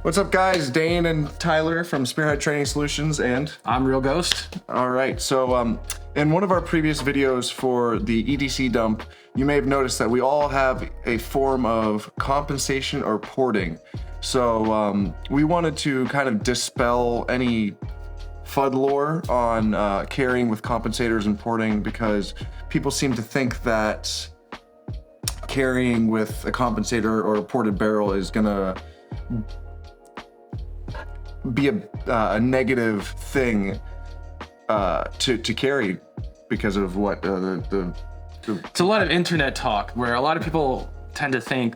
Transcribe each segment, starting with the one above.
What's up, guys? Dane and Tyler from Spearhead Training Solutions, and I'm Real Ghost. All right, so in one of our previous videos for the EDC dump, you may have noticed that we all have a form of compensation or porting. So we wanted to kind of dispel any FUD lore on carrying with compensators and porting, because people seem to think that carrying with a compensator or a ported barrel is gonna be a negative thing to carry because of what the It's a lot of internet talk where a lot of people tend to think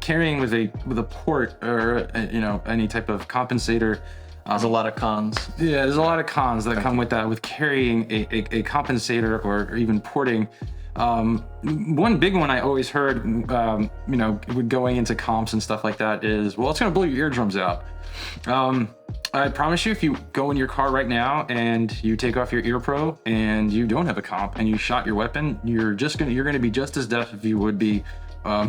carrying with a port or any type of compensator. There's a lot of cons. Yeah, there's a lot of cons that come with that, with carrying a compensator or even porting. One big one I always heard, with going into comps and stuff like that is, well, it's gonna blow your eardrums out. I promise you, if you go in your car right now and you take off your ear pro and you don't have a comp and you shot your weapon, you're gonna be just as deaf if you would be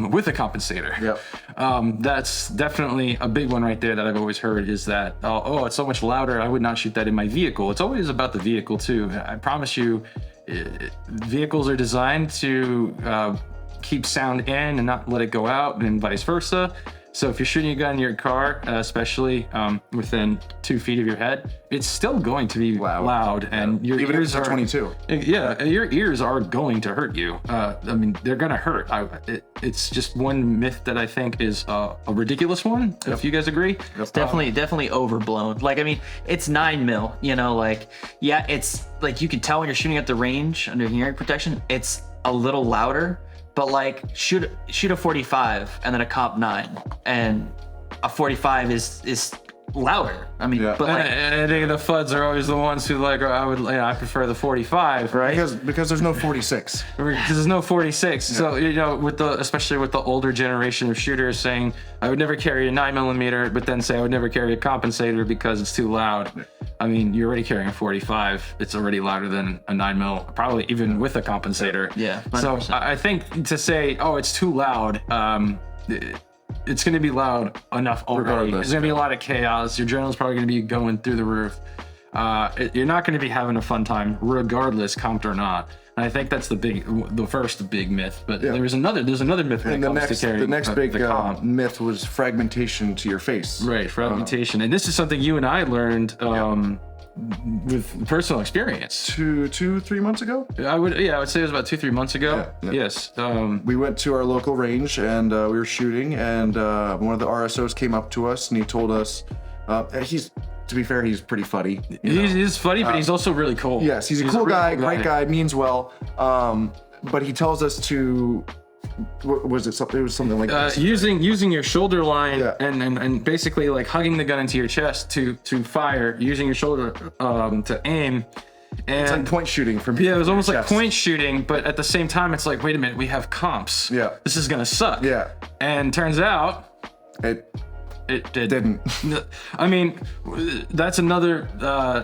with a compensator. Yep. That's definitely a big one right there that I've always heard, is that, oh, it's so much louder, I would not shoot that in my vehicle. It's always about the vehicle too. I promise you, vehicles are designed to keep sound in and not let it go out, and vice versa. So if you're shooting a gun in your car, especially within 2 feet of your head, it's still going to be loud, and your even ears if it's 22. Yeah, your ears are going to hurt you. They're gonna hurt. It's just one myth that I think is a ridiculous one. If you guys agree, It's definitely overblown. It's 9 mil. It's like you can tell when you're shooting at the range under hearing protection. It's a little louder. But shoot a 45 and then a comp 9, and a 45 is louder. I think the FUDs are always the ones who I prefer the 45, right? Because there's no 46. Because there's no 46. Yeah. So especially with the older generation of shooters saying I would never carry a 9mm, but then say I would never carry a compensator because it's too loud. I mean, you're already carrying a 45. It's already louder than a 9mm, probably even with a compensator. Yeah. 100%. So I think to say, oh, it's too loud, it's going to be loud enough already. Regardless. There's going to be a lot of chaos. Your adrenaline's probably going to be going through the roof. You're not going to be having a fun time, regardless, comped or not. And I think that's the first big myth. But there's another myth when it comes to carrying. The next big myth was fragmentation to your face. Right, fragmentation. And this is something you and I learned with personal experience. 3 months ago? I would say it was about 2-3 months ago. Yeah. Yes. We went to our local range and we were shooting, and one of the RSOs came up to us and he told us, to be fair, he's pretty funny. He's funny, but he's also really cool. Yes, he's a cool guy, great guy, means well. But he tells us to, what was it? Something. It was something like this. Using your shoulder line and basically like hugging the gun into your chest to fire, using your shoulder to aim. And it's like point shooting for me. Yeah, it was almost like point shooting, but at the same time, it's like, wait a minute, we have comps. Yeah. This is gonna suck. Yeah. And turns out, it didn't. I mean, that's another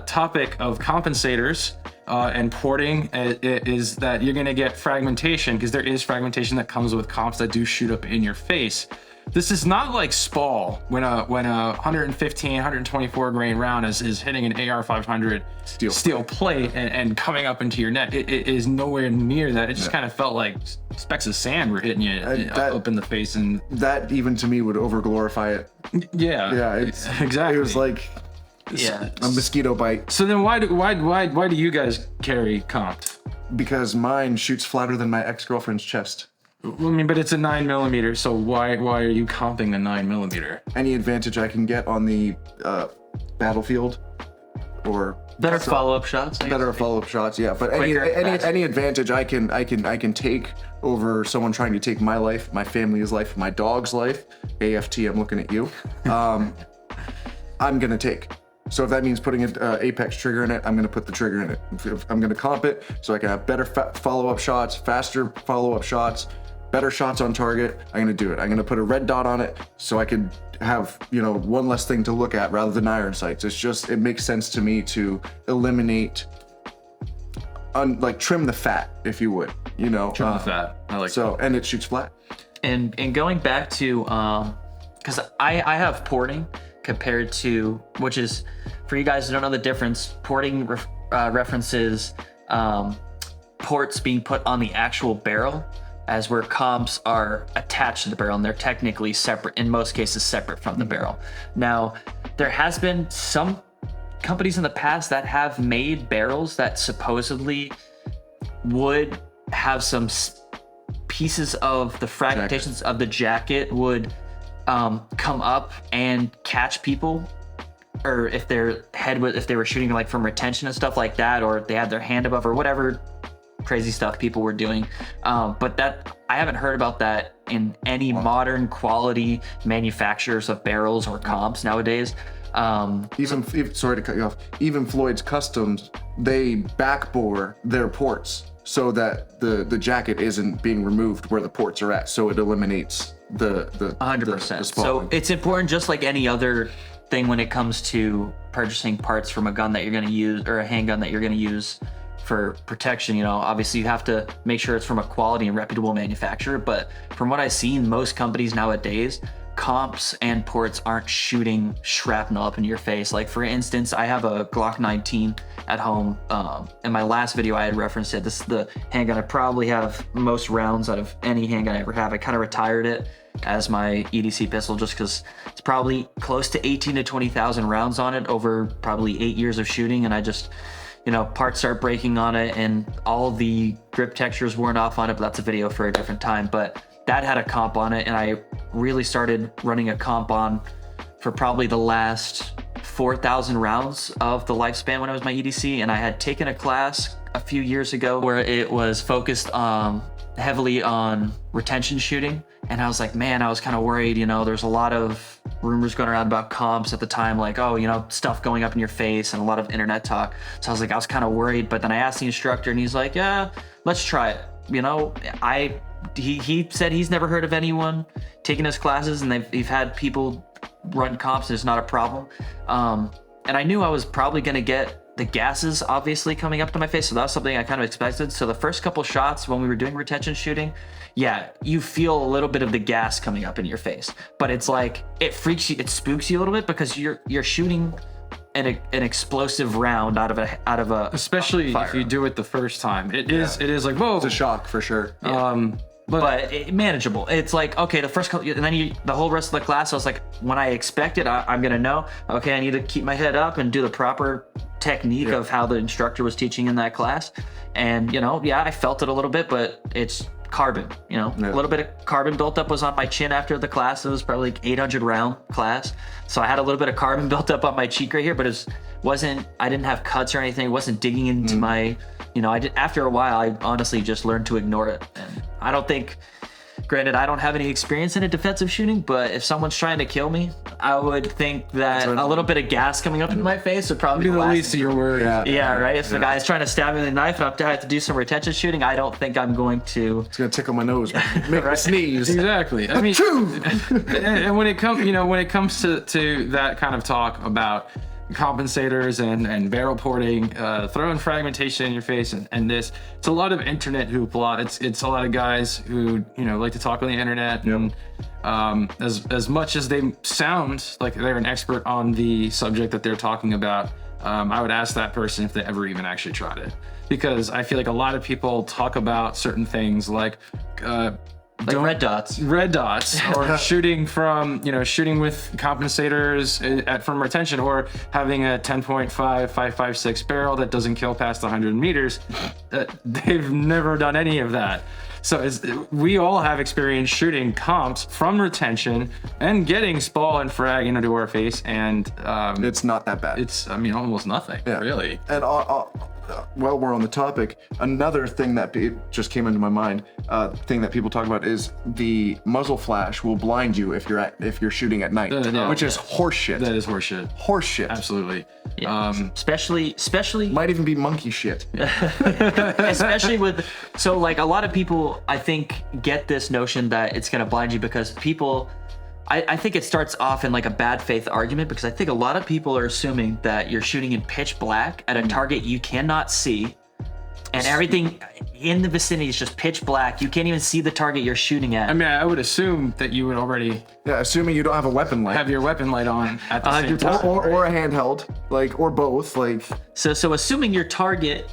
topic of compensators and porting, is that you're gonna get fragmentation, because there is fragmentation that comes with comps that do shoot up in your face. This is not like SPAL when a 115, 124 grain round is hitting an AR-500 steel plate and coming up into your neck. It is nowhere near that. It just kind of felt like specks of sand were hitting you up in the face, and that even to me would over-glorify it. Yeah, exactly. It was like a mosquito bite. So then why do you guys carry comped? Because mine shoots flatter than my ex-girlfriend's chest. I mean, but it's a 9mm, so why are you comping a 9mm? Any advantage I can get on the battlefield, or better follow-up shots. Better follow-up shots, yeah. But any advantage I can take over someone trying to take my life, my family's life, my dog's life. AFT, I'm looking at you. I'm gonna take. So if that means putting an Apex trigger in it, I'm gonna put the trigger in it. I'm gonna comp it so I can have better follow-up shots, faster follow-up shots, better shots on target. I'm gonna do it. I'm gonna put a red dot on it so I can have, one less thing to look at rather than iron sights. It makes sense to me to eliminate, trim the fat, if you would, Trim the fat. I like so, that. And it shoots flat. And going back to, because I have porting, compared to, which is, for you guys who don't know the difference, porting references ports being put on the actual barrel, as where comps are attached to the barrel and they're technically separate, in most cases separate from the barrel. Now, there has been some companies in the past that have made barrels that supposedly would have some pieces of the fragmentations of the jacket would come up and catch people, or if their head was, if they were shooting like from retention and stuff like that, or they had their hand above, or whatever crazy stuff people were doing. But that, I haven't heard about that in any modern quality manufacturers of barrels or comps nowadays. Even sorry to cut you off, even Floyd's Customs, they backbore their ports so that the jacket isn't being removed where the ports are at, so it eliminates the 100%. So it's important, just like any other thing when it comes to purchasing parts from a gun that you're going to use, or a handgun that you're going to use for protection. You know, obviously you have to make sure it's from a quality and reputable manufacturer, but from what I've seen, most companies nowadays, comps and ports aren't shooting shrapnel up in your face. Like, for instance, I have a Glock 19 at home. In my last video I had referenced it. This is the handgun I probably have most rounds out of any handgun I ever have. I kind of retired it as my EDC pistol just because it's probably close to 18 to 20,000 rounds on it over probably 8 years of shooting, and I just, you know, parts start breaking on it and all the grip textures worn off on it, but that's a video for a different time. But that had a comp on it, and I really started running a comp on for probably the last 4,000 rounds of the lifespan when I was my EDC. And I had taken a class a few years ago where it was focused heavily on retention shooting. And I was like, man, I was kind of worried, you know, there's a lot of rumors going around about comps at the time, like, oh, you know, stuff going up in your face and a lot of internet talk. So I was like, I was kind of worried, but then I asked the instructor and he's like, yeah, let's try it. You know, he said he's never heard of anyone taking his classes, and they've had people run comps and it's not a problem. And I knew I was probably going to get the gases obviously coming up to my face, so that was something I kind of expected. So the first couple shots when we were doing retention shooting, yeah, you feel a little bit of the gas coming up in your face, but it's like, it freaks you, it spooks you a little bit, because you're shooting an explosive round out of a especially if you do it the first time. It is like, whoa, it's a shock for sure. Yeah. But manageable. It's like, okay, the first couple, and then the whole rest of the class, I was like, when I expect it, I'm gonna know, okay, I need to keep my head up and do the proper technique of how the instructor was teaching in that class. And, you know, yeah, I felt it a little bit, but it's carbon, you know, a little bit of carbon built up was on my chin after the class. It was probably like 800 round class. So I had a little bit of carbon built up on my cheek right here, but I didn't have cuts or anything. It wasn't digging into my, you know, after a while, I honestly just learned to ignore it. And I don't think, granted, I don't have any experience in a defensive shooting, but if someone's trying to kill me, I would think that a little bit of gas coming up in my face would probably be the least of your worries. Yeah, right? If the guy's trying to stab me with a knife and I have to do some retention shooting, I don't think I'm going to... It's going to tickle my nose, make me sneeze. Exactly. I mean, and when it comes to that kind of talk about compensators and barrel porting, throwing fragmentation in your face, and this, it's a lot of internet hoopla. It's a lot of guys who, you know, like to talk on the internet, and as much as they sound like they're an expert on the subject that they're talking about, I would ask that person if they ever even actually tried it, because I feel like a lot of people talk about certain things like red dots, or shooting with compensators from retention, or having a 10.5.556 barrel that doesn't kill past 100 meters. They've never done any of that. So we all have experience shooting comps from retention and getting spall and frag into our face, and it's not that bad. It's, I mean, almost nothing, really. And while we're on the topic, another thing that just came into my mind, thing that people talk about is the muzzle flash will blind you if you're shooting at night, which is horseshit. That is horseshit. Horseshit. Absolutely. Yeah. Especially might even be monkey shit. Especially with, so like a lot of people, I think, get this notion that it's gonna blind you because people, I think it starts off in like a bad faith argument, because I think a lot of people are assuming that you're shooting in pitch black at a target you cannot see, and everything in the vicinity is just pitch black. You can't even see the target you're shooting at. I mean, I would assume that you would already assuming you don't have a weapon light. have your weapon light on at the same time. Or a handheld, like, or both, like. So assuming your target,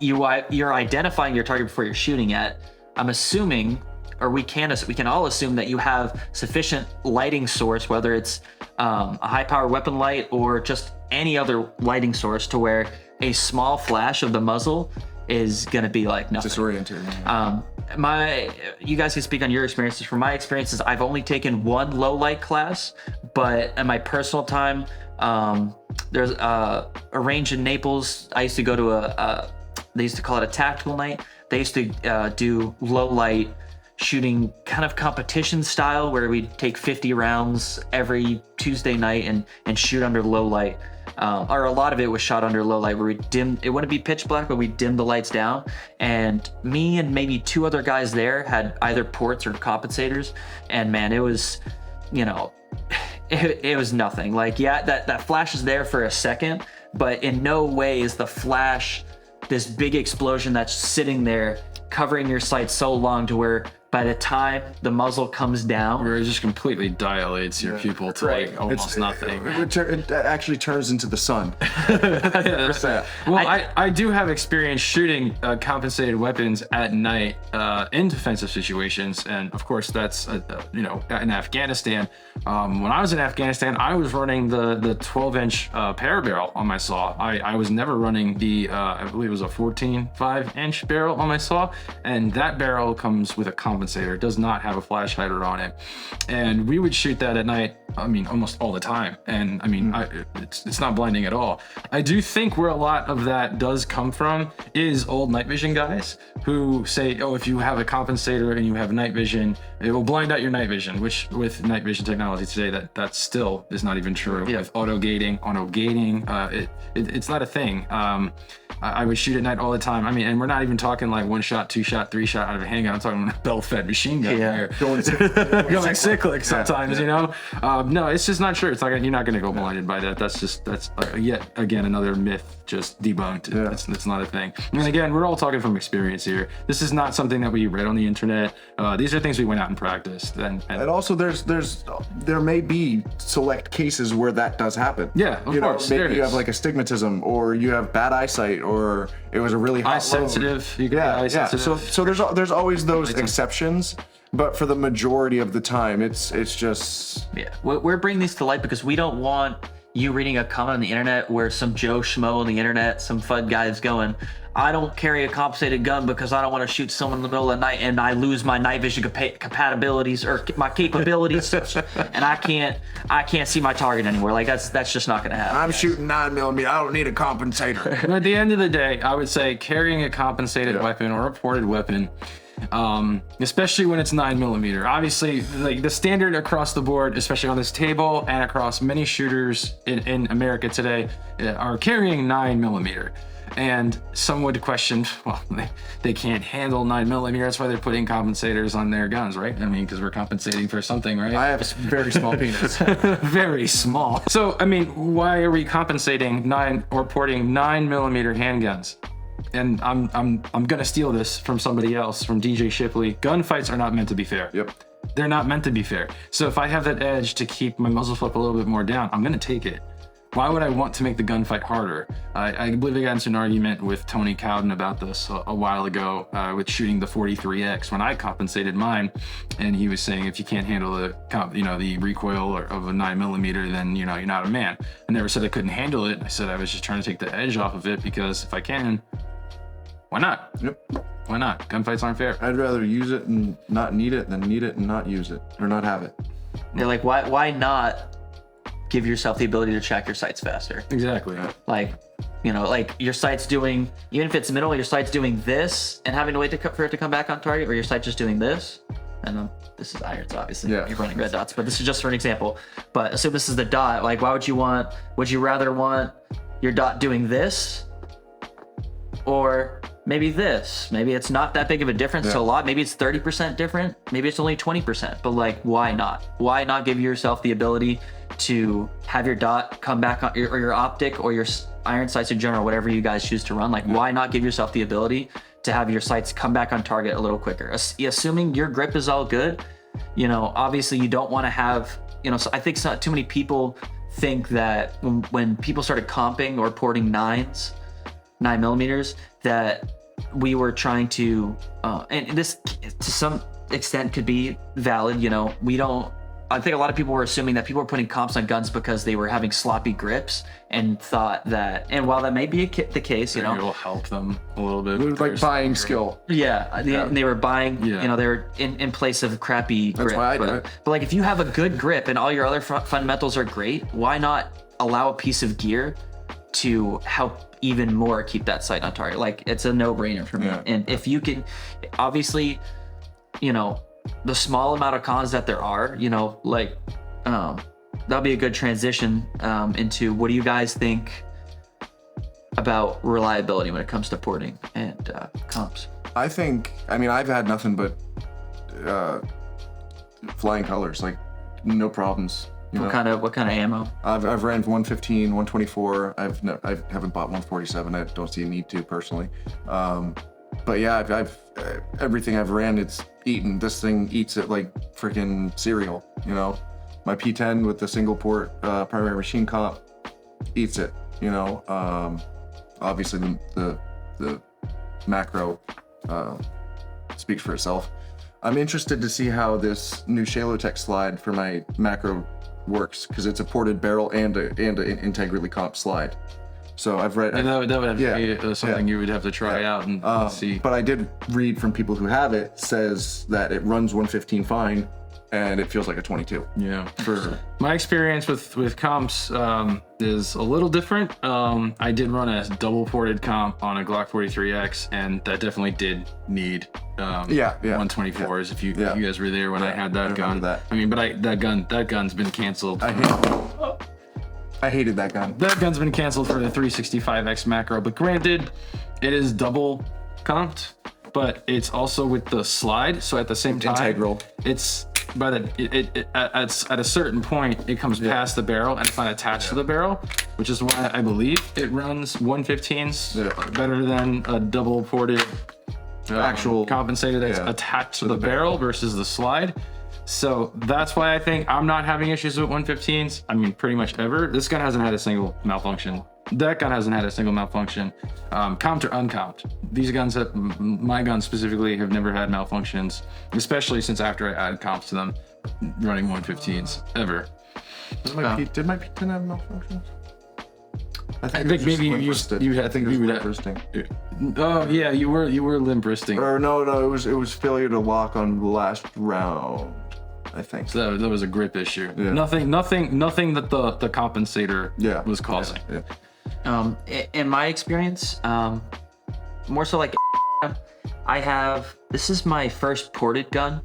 you're identifying your target before you're shooting at. I'm assuming, or we can all assume that you have sufficient lighting source, whether it's a high power weapon light or just any other lighting source, to where a small flash of the muzzle is gonna be like nothing. Disorienting. You guys can speak on your experiences. From my experiences, I've only taken one low light class, but in my personal time, there's a range in Naples. I used to go to they used to call it a tactical night. They used to do low light shooting, kind of competition style, where we'd take 50 rounds every Tuesday night and shoot under low light. Or a lot of it was shot under low light, where it wouldn't be pitch black, but we dimmed the lights down. And me and maybe 2 other guys there had either ports or compensators. And man, it was, it was nothing. Like, yeah, that flash is there for a second, but in no way is the flash this big explosion that's sitting there covering your sight so long to where by the time the muzzle comes down, where it just completely dilates your pupil to like almost nothing. It actually turns into the sun. Well, I do have experience shooting compensated weapons at night in defensive situations, and of course that's in Afghanistan. When I was in Afghanistan, I was running the 12-inch para barrel on my saw. I was never running the I believe it was a 14.5-inch barrel on my saw, and that barrel comes with a compensator. It does not have a flash hider on it, and we would shoot that at night. I mean, almost all the time, and I mean, it's not blinding at all. I do think where a lot of that does come from is old night vision guys who say, oh, if you have a compensator and you have night vision, it will blind out your night vision, which with night vision technology today, that still is not even true. Yeah. With auto gating, it's not a thing. I would shoot at night all the time. I mean, and we're not even talking like 1 shot, 2 shot, 3 shot out of a handgun. I'm talking bell-fed machine gun here. Going cyclic sometimes, No, it's just not true. It's like you're not going to go blinded by that. That's yet again another myth just debunked. Yeah. It's not a thing. And again, we're all talking from experience here. This is not something that we read on the internet. These are things we went out and practiced. And also, there may be select cases where that does happen. Yeah, of course. Maybe you have like astigmatism, or you have bad eyesight, or it was a really hot eye sensitive. You get eye sensitive. So there's always those exceptions. But for the majority of the time, it's just... Yeah, we're bringing these to light because we don't want you reading a comment on the internet where some Joe Schmo on the internet, some FUD guy is going, I don't carry a compensated gun because I don't want to shoot someone in the middle of the night and I lose my night vision compatibilities or my capabilities and I can't see my target anymore. Like that's just not going to happen. I'm shooting 9mm. I don't need a compensator. At the end of the day, I would say carrying a compensated weapon or a ported weapon, especially when it's 9mm. Obviously, like the standard across the board, especially on this table and across many shooters in America today, are carrying 9mm. And some would question, well, they can't handle 9mm. That's why they're putting compensators on their guns, right? I mean, because we're compensating for something, right? I have a very small penis. Very small. So, I mean, why are we compensating porting 9mm handguns? And I'm gonna steal this from somebody else, from DJ Shipley. Gunfights are not meant to be fair. Yep. They're not meant to be fair. So if I have that edge to keep my muzzle flip a little bit more down, I'm gonna take it. Why would I want to make the gunfight harder? I believe I got into an argument with Tony Cowden about this a while ago with shooting the 43X when I compensated mine, and he was saying if you can't handle the recoil of a 9mm, then you're not a man. I never said I couldn't handle it. I said I was just trying to take the edge off of it because if I can, why not? Yep. Why not? Gunfights aren't fair. I'd rather use it and not need it than need it and not use it or not have it. They're like, why not give yourself the ability to check your sights faster? Exactly. Like your sight's doing, even if it's middle, your sight's doing this and having to wait for it to come back on target, or your sight just doing this. And then this is irons, obviously. Yeah. You're running red dots, but this is just for an example. But assume this is the dot. Like, would you rather want your dot doing this? Or maybe this? Maybe it's not that big of a difference to a lot. Maybe it's 30% different. Maybe it's only 20%. But like, why not? Why not give yourself the ability to have your dot come back on, or your optic or your iron sights in general, whatever you guys choose to run. Like, why not give yourself the ability to have your sights come back on target a little quicker? Assuming your grip is all good, obviously you don't want to have, so I think too many people think that when people started comping or porting 9mm, that we were trying to, and this to some extent could be valid, I think a lot of people were assuming that people were putting comps on guns because they were having sloppy grips and thought that, and while that may be the case, it will help them a little bit. It was like buying skill. Yeah, they were buying, they were in place of crappy grip. That's why I do it. But like, if you have a good grip and all your other fundamentals are great, why not allow a piece of gear to help even more keep that sight on target? Like, it's a no-brainer for me. Yeah. And if you can, obviously, the small amount of cons that there are, that'll be a good transition into what do you guys think about reliability when it comes to porting and comps? I think, I've had nothing but flying colors, like no problems. What kind of ammo? I've ran 115, 124. I haven't bought 147. I don't see a need to personally. But yeah, I've everything I've ran, it's eaten. This thing eats it like freaking cereal. My P10 with the single port primary machine comp eats it. Obviously the macro speaks for itself. I'm interested to see how this new Shalotech slide for my macro works, because it's a ported barrel and an integrally comp slide. So I've read, and that would have to be something you would have to try out and see. But I did read from people who have it, says that it runs 115 fine, and it feels like a 22. Yeah. My experience with comps is a little different. I did run a double ported comp on a Glock 43X, and that definitely did need 124s. If you guys were there when I had that gun. That. But that gun's been canceled. I hated that gun. That gun's been canceled for the 365X macro, but granted, it is double comped, but it's also with the slide. So at the same time, integral. It's at a certain point, it comes past the barrel and it's not attached to the barrel, which is why I believe it runs 115s better than a double ported actual compensator that's attached to the barrel versus the slide. So that's why I think I'm not having issues with 115s. Pretty much ever. This gun hasn't had a single malfunction. That gun hasn't had a single malfunction. Comped or uncomped. These guns, my guns specifically, have never had malfunctions, especially since after I added comps to them, running 115s, ever. Did my P10 have malfunctions? I think maybe you had. I think it was limp wristing. Oh yeah, you were limp wristing. Or no, it was failure to lock on the last round, I think. So that was a grip issue. Yeah. Nothing that the compensator was causing. Yeah. In my experience, more so like this is my first ported gun.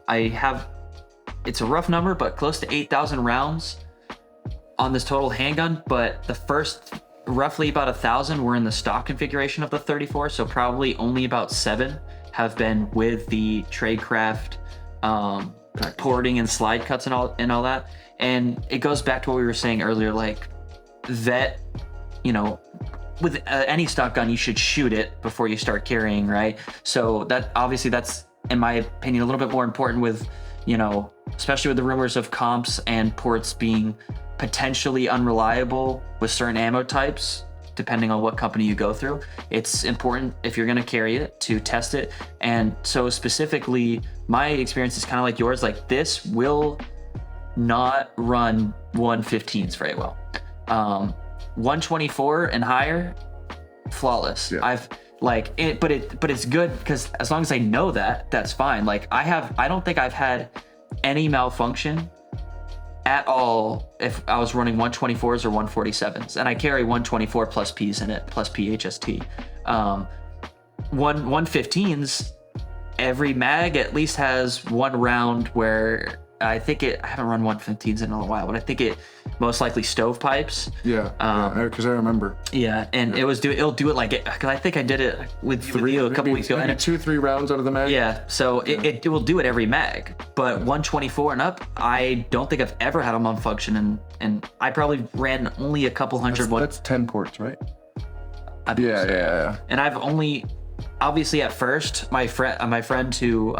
It's a rough number, but close to 8,000 rounds on this total handgun, but the first roughly about 1,000 were in the stock configuration of the 34, so probably only about 7 have been with the Tradecraft porting and slide cuts and all that. And it goes back to what we were saying earlier, like that, with any stock gun, you should shoot it before you start carrying, right? So that obviously that's, in my opinion, a little bit more important with, especially with the rumors of comps and ports being potentially unreliable with certain ammo types, depending on what company you go through. It's important, if you're going to carry it, to test it. And so specifically, my experience is kind of like yours. Like, this will not run 115s very well. 124 and higher, flawless. Yeah. But it's good because as long as I know that, that's fine. Like, I don't think I've had any malfunction at all if I was running 124s or 147s, and I carry 124 plus P's in it, plus PHST. 115s, every mag at least has one round where I think I haven't run 115s in a while, but I think it most likely stovepipes. Yeah, because I remember. Yeah, and it'll do it like it, because I think I did it with you a couple weeks ago. And 2-3 rounds out of the mag. Yeah, so it will do it every mag, but 124 and up, I don't think I've ever had a malfunction, and I probably ran only a couple hundred. That's 10 ports, right? Yeah. And I've only, obviously at first, my friend who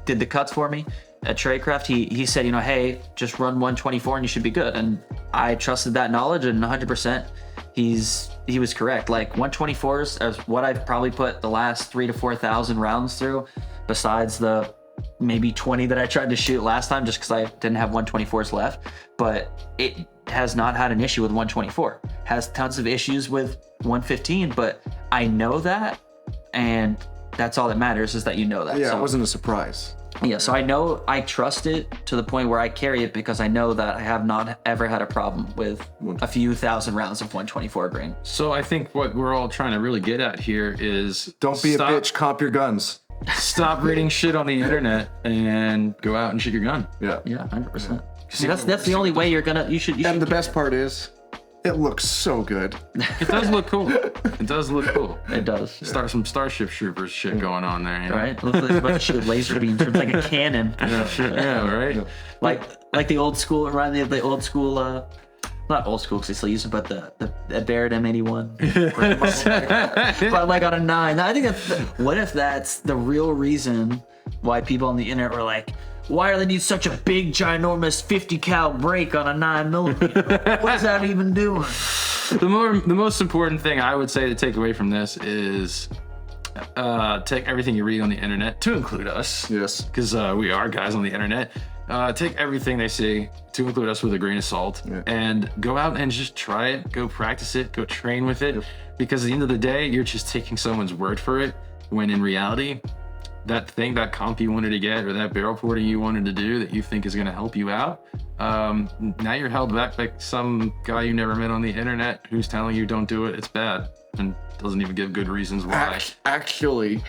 did the cuts for me at Tradecraft, he said, hey, just run 124 and you should be good. And I trusted that knowledge, and 100% he was correct. Like 124s is what I've probably put the last 3,000 to 4,000 rounds through, besides the maybe 20 that I tried to shoot last time just because I didn't have 124s left. But it has not had an issue with 124. Has tons of issues with 115, but I know that, and that's all that matters, is that you know that. Yeah, so, it wasn't a surprise. Yeah, so I trust it to the point where I carry it because I know that I have not ever had a problem with a few thousand rounds of 124 grain. So I think what we're all trying to really get at here is don't be a bitch, comp your guns. Stop reading shit on the internet and go out and shoot your gun. Yeah. Yeah, 100%. See, that's the only way you should. And the best part is, it looks so good. It does look cool. It does look cool. It does. Start some Starship Troopers shit going on there, you know? Right? It looks like a bunch of laser beams. It's like a cannon. Yeah, right? Like the old school, right? The old school, not old school because they still use it, but the Barrett M81. But like on a 9. I think what if that's the real reason why people on the internet were like, why do they need such a big, ginormous 50 cal break on a 9mm? What is that even doing? The most important thing I would say to take away from this is take everything you read on the internet, to include us. Yes. Because we are guys on the internet. Take everything they say, to include us, with a grain of salt, and go out and just try it. Go practice it. Go train with it. Because at the end of the day, you're just taking someone's word for it, when in reality, that comp you wanted to get, or that barrel porting you wanted to do that you think is going to help you out, now you're held back by some guy you never met on the internet who's telling you don't do it, it's bad, and doesn't even give good reasons why. Actually.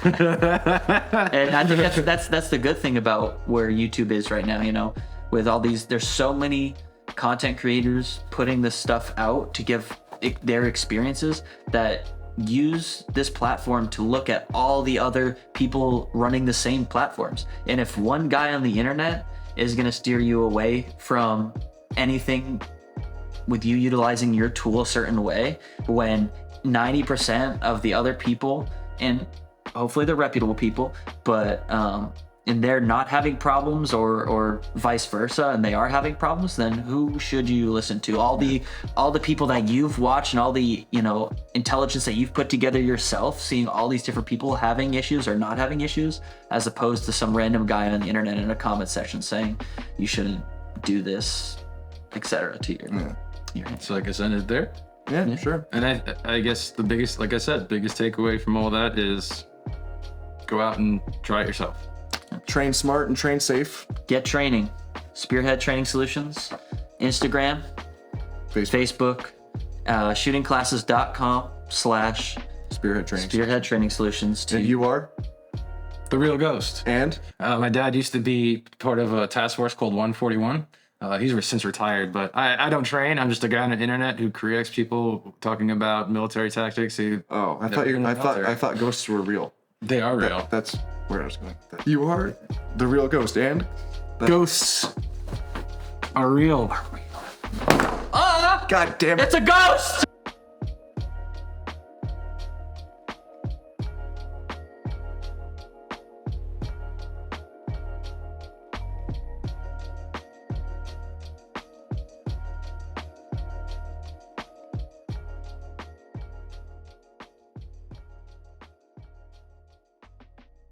And I think that's the good thing about where YouTube is right now, with all these, there's so many content creators putting this stuff out to give their experiences, that use this platform to look at all the other people running the same platforms. And if one guy on the internet is going to steer you away from anything with you utilizing your tool a certain way, when 90% of the other people, and hopefully they're reputable people, but and they're not having problems, or vice versa, and they are having problems, then who should you listen to? All the people that you've watched, and all the intelligence that you've put together yourself, seeing all these different people having issues or not having issues, as opposed to some random guy on the internet in a comment section saying you shouldn't do this, etc. to your hand. So I guess end it there. Yeah, sure. And I guess the biggest takeaway from all that is go out and try it yourself. Train smart and train safe. Get training. Spearhead Training Solutions. Instagram. Facebook. shootingclasses.com/Spearhead Training Solutions. And you are? The Real Ghost. And? My dad used to be part of a task force called 141. He's since retired, but I don't train. I'm just a guy on the internet who corrects people talking about military tactics. I thought ghosts were real. They are real. That's where I was going with that. You are the Real Ghost, and? Ghosts are real. Ah! God damn it. It's a ghost!